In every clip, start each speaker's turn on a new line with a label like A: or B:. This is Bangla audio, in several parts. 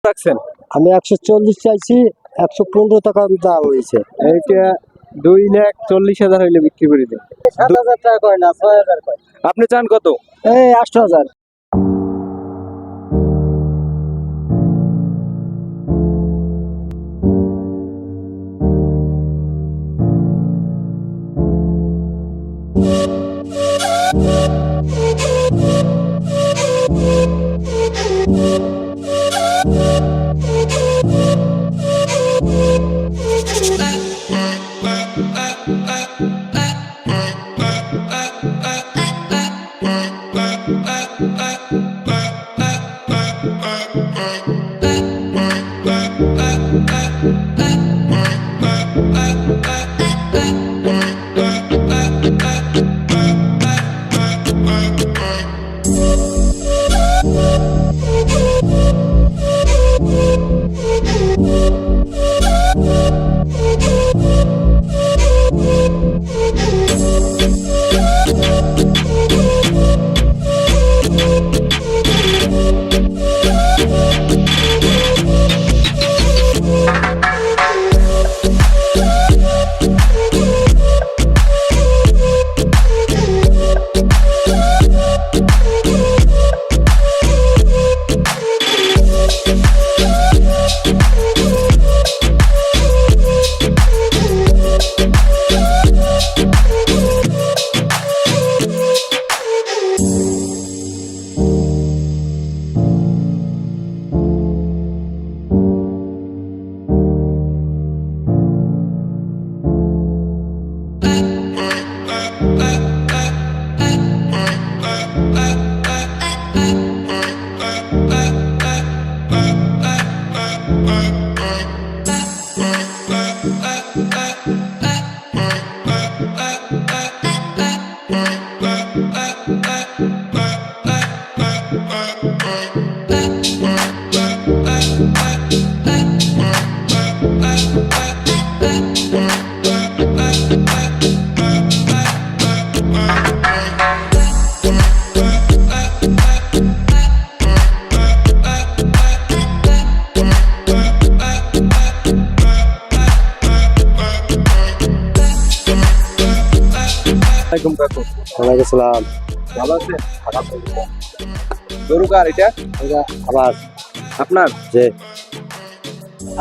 A: রাখছেন?
B: আমি 140 চাইছি, 115 টাকা দাম হয়েছে।
A: এইটা 2,40,000 হইলে বিক্রি করে দিন।
B: 7,000 টাকা কয় না, 6,000 কয়।
A: আপনি চান কত?
B: এই 8,000।
A: ওয়ালাইকুম কাকু।
B: ওয়ালাইকুম সালাম।
A: ভালো আছেন? গরু কার এটা?
B: এটা আবার
A: আপনার?
B: যে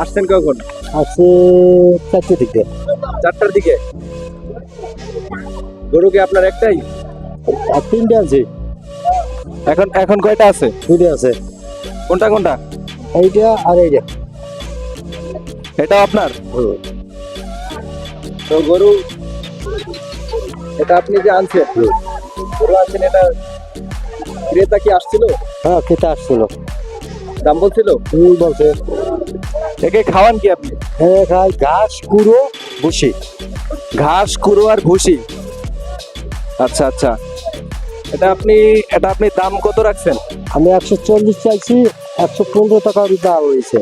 A: আসছেন কখন?
B: আছে 4টে দিকে।
A: 4টার দিকে। গরু কি আপনার একটাই?
B: আর 3টে আছে।
A: এখন এখন কয়টা আছে?
B: 2টে আছে।
A: কোনটা কোনটা?
B: এইটা আর এইটা।
A: এটা আপনার? তো গরু এটা আপনি যে আনছেন, গরু আনছেন, এটা ক্রেতা কি আসছিল?
B: হ্যাঁ, খেতে আসছিল।
A: দাম বলছিল?
B: বলছে
A: একে খাওয়ান কি আপনি?
B: হ্যাঁ, খাই ঘাস, কুড়ো, ভুসি।
A: ঘাস, কুড়ো আর ভুসি। আচ্ছা আচ্ছা। এটা আপনি দাম কত রাখছেন?
B: আমি 140 চাইছি, 115 টাকা দাম হয়েছে।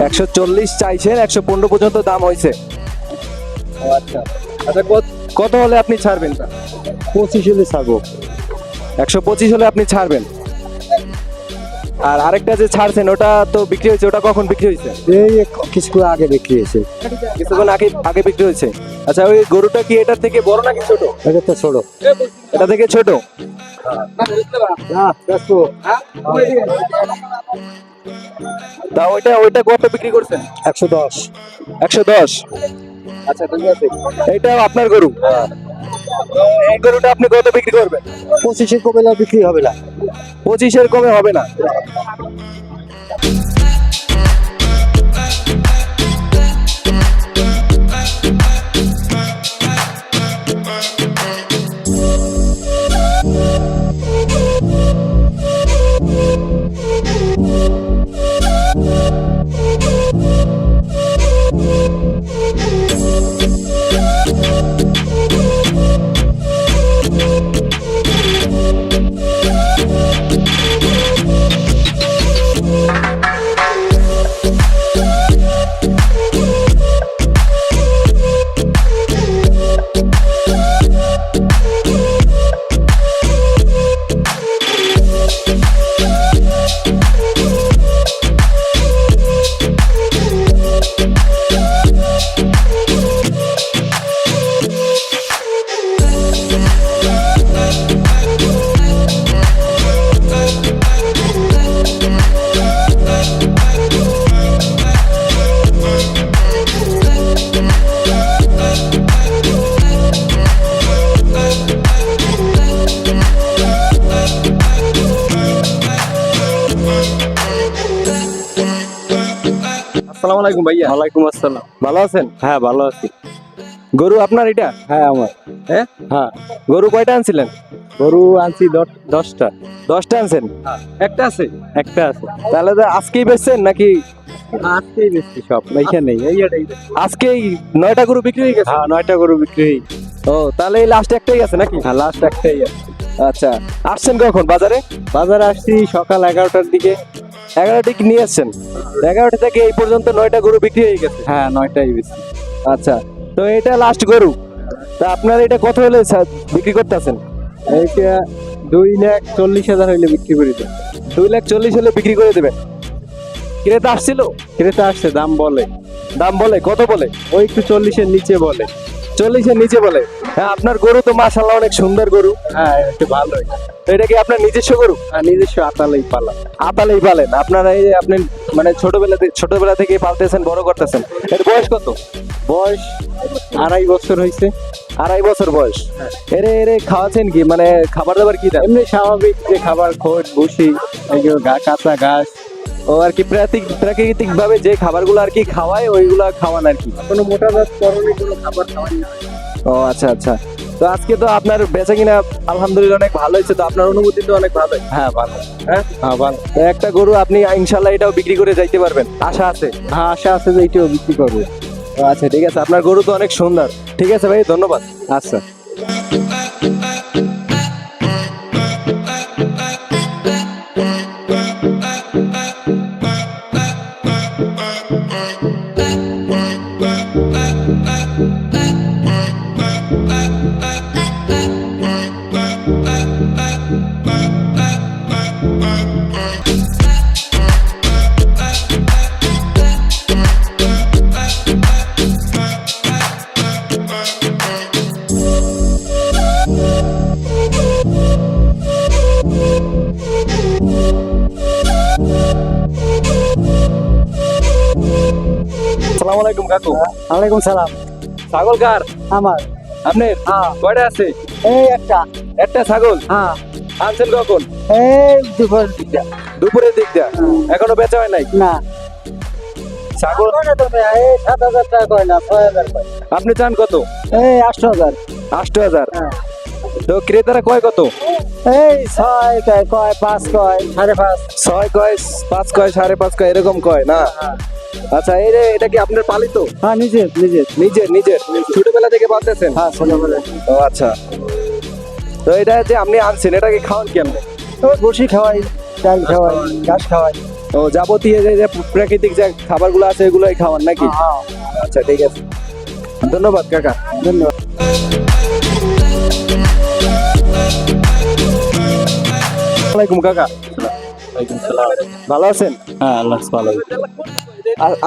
A: 140 চাইছেন, 115 পর্যন্ত দাম হয়েছে। আচ্ছা আচ্ছা, কত হলে আপনি ছাড়বেন?
B: 25 হলে ছাড়বো।
A: 125 হলে আপনি ছাড়বেন। আর আরেকটা যে ছাড়ছেন ওটা তো বিক্রি হয়েছে, ওটা কখন বিক্রি হয়েছে?
B: এই কিছুক্ষণ আগে বিক্রি হয়েছে।
A: কিছুক্ষণ আগে আগে বিক্রি হয়েছে। আচ্ছা, ওই গরুটা কি এটার থেকে বড় নাকি ছোট?
B: এটা তো ছোট।
A: এটা থেকে ছোট। তা ওইটা কত বিক্রি করছেন?
B: 110।
A: 110। আচ্ছা ঠিক আছে, এইটা আপনার গরু। এই গরুটা আপনি কত বিক্রি করবেন?
B: 25-এর কমে না বিক্রি হবে না।
A: 25-এর কমে হবে না। আসসালামু আলাইকুম ভাইয়া।
B: ওয়ালাইকুম আসসালাম।
A: ভালো আছেন?
B: হ্যাঁ ভালো আছি।
A: গরু আপনার এটা?
B: হ্যাঁ আমার।
A: হ্যাঁ,
B: হ্যাঁ
A: গরু কয়টা আনছিলেন?
B: গরু আনছি 10টা।
A: 10টা আনছেন? একটা আছে?
B: একটা আছে।
A: তাহলে তো আজকেই বেচছেন নাকি
B: আজকেই বেশি সব এইখানে এটাই।
A: আজকেই 9টা গরু বিক্রি হয়ে গেছে?
B: হ্যাঁ 9টা গরু বিক্রি হয়ে গেছে।
A: ও তাহলে এই লাস্ট একটাই আছে নাকি?
B: হ্যাঁ লাস্ট একটাই আছে।
A: আচ্ছা, আসছেন কখন বাজারে?
B: বাজারে আসছি সকাল 11টার দিকে।
A: 11টা কি নিয়ে আসছেন? 11টা থেকে এই পর্যন্ত 9টা গরু বিক্রি হয়ে গেছে।
B: হ্যাঁ 9টাই বেশি।
A: আচ্ছা, তো এটা লাস্ট গরু। তা আপনার এটা কত হলে বিক্রি করতেছেন?
B: এইটা 2,40,000 হইলে বিক্রি করে দেব।
A: 2,40,000 হলে বিক্রি করে দেবেন। ক্রেতা আসছিল?
B: ক্রেতা আসছে দাম বলে।
A: দাম বলে কত বলে?
B: ওই একটু 40-এর নিচে বলে।
A: 40-এর নিচে বলে। হ্যাঁ, আপনার গরু তো মাশাআল্লাহ অনেক সুন্দর গরু।
B: হ্যাঁ একটু ভালোই।
A: তো এটা কি আপনার নিজস্ব গরু?
B: আর নিজস্ব আতালেই পালা।
A: আতালেই পালেন আপনারা? এই যে আপনি মানে ছোটবেলা থেকে পালতেছেন, বড় করতেছেন। এর বয়স কত?
B: বয়স 2.5 বছর হয়েছে।
A: 2.5 বছর বয়স। এরে এরে খাওয়াচ্ছেন কি, মানে খাবার দাবার কি দেন?
B: এমনি স্বাভাবিক যে খাবার খোট ভুসি এগুলো কাঁচা ঘাস।
A: ও আর কি প্রাকৃতিক ভাবে যে খাবারগুলো আর কি খাওয়ায় ওইগুলা খাওয়ান আর কি।
B: কোনো মোটা জাত করণে কোনো খাবার খাওয়াই না।
A: ও আচ্ছা আচ্ছা। তো আজকে তো আপনার বেচা কিনা আলহামদুলিল্লাহ অনেক ভালো হয়েছে, তো আপনার অনুভূতি তো অনেক ভালো।
B: হ্যাঁ ভালো।
A: হ্যাঁ,
B: হ্যাঁ ভালো।
A: তো একটা গরু আপনি ইনশাল্লাহ এটাও বিক্রি করে যাইতে পারবেন, আশা আছে।
B: হ্যাঁ আশা আছে যে এইটাও বিক্রি করবে।
A: ও আচ্ছা ঠিক আছে, আপনার গরু তো অনেক সুন্দর। ঠিক আছে ভাই, ধন্যবাদ।
B: আচ্ছা।
A: আসসালামু আলাইকুম কাকু।
B: ওয়ালাইকুম সালাম।
A: ছাগল কার?
B: আমার।
A: আপনার?
B: হ্যাঁ।
A: কয়টা আছে?
B: এই একটা।
A: একটা ছাগল
B: হ্যাঁ
A: আনছেন কখন?
B: এই দুপুর দিকটা।
A: দুপুরের দিক দিয়ে? এখনো বেচা হয় নাই?
B: না
A: ছাগল
B: তুমি এই 7,000 টাকা কয় না 6,000 কয়।
A: আপনি চান কত?
B: এই 8,000।
A: 8,000।
B: হ্যাঁ।
A: তো ক্রেতারা কয় কত?
B: এই 6 কয় 5 কয় 5.5।
A: 6 কয়, 5 কয়, 5.5 কয়, এরকম কয় না? আচ্ছা, এটা কি আপনার পালিত?
B: হ্যাঁ নিজের।
A: নিজের ছোটবেলা থেকে পালতেছেন?
B: হ্যাঁ ছোটবেলায়।
A: ও আচ্ছা। তো এটা যে আপনি আনছেন, এটাকে খাওয়ান কি আপনি?
B: ওই বসি খাওয়াই, চাল খাওয়াই, ঘাস খাওয়াই।
A: ও যাবতীয় যে প্রাকৃতিক যে খাবারগুলো আছে এগুলোই খাওয়ান নাকি?
B: হ্যাঁ
A: আচ্ছা ঠিক আছে, ধন্যবাদ কাকা।
B: ধন্যবাদ।
A: আসসালামাইকুম কাকা। ভালো আছেন?
B: হ্যাঁ আল্লাহ ভালো।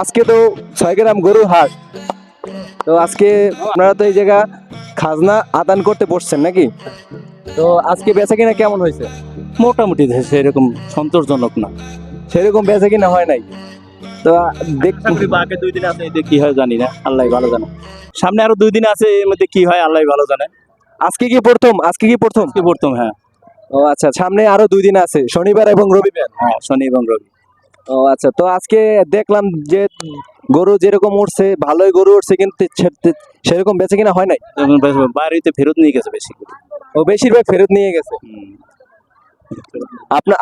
A: আজকে তো 6 গ্রাম গরুর হাট। তো আজকে আপনারা তো এই জায়গা খাজনা আদান করতে বসছেন নাকি? তো আজকে বেচা কিনা কেমন হয়েছে?
B: মোটামুটি সেরকম সন্তোষজনক না।
A: সেরকম বেচা কিনা হয় নাই। তো
B: আগে 2 দিন আছে, এতে কি হয় জানি না, আল্লাহ ভালো জানে। সামনে আরো 2 দিন আছে, এর মধ্যে কি হয় আল্লাহ ভালো জানে।
A: আজকে কি প্রথম?
B: কি পড়তাম। হ্যাঁ
A: ও আচ্ছা, সামনে আরো 2 দিন আছে, শনিবার এবং রবিবার।
B: হ্যাঁ শনি এবং রবি।
A: ও আচ্ছা, তো আজকে দেখলাম যে গরু যেরকম উঠছে ভালোই গরু উঠছে, কিন্তু সেরকম বেচা কিনা হয় নাই।
B: বাড়িতে ফেরত নিয়ে গেছে বেশি করে।
A: ও বেশিরভাগ ফেরত নিয়ে গেছে।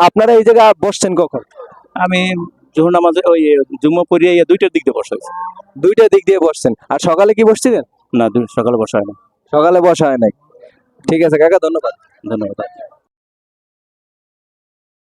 A: আপনারা এই জায়গা বসছেন কখন?
B: আমি জোহর নামাজে ওই জুম্মা পড়িয়ে 2টার দিক দিয়ে বসা হয়েছে।
A: 2টার দিক দিয়ে বসছেন। আর সকালে কি বসছিলেন?
B: না সকালে বসা হয় না।
A: সকালে বসা হয় নাই। ঠিক আছে কাকা, ধন্যবাদ।
B: ধন্যবাদ।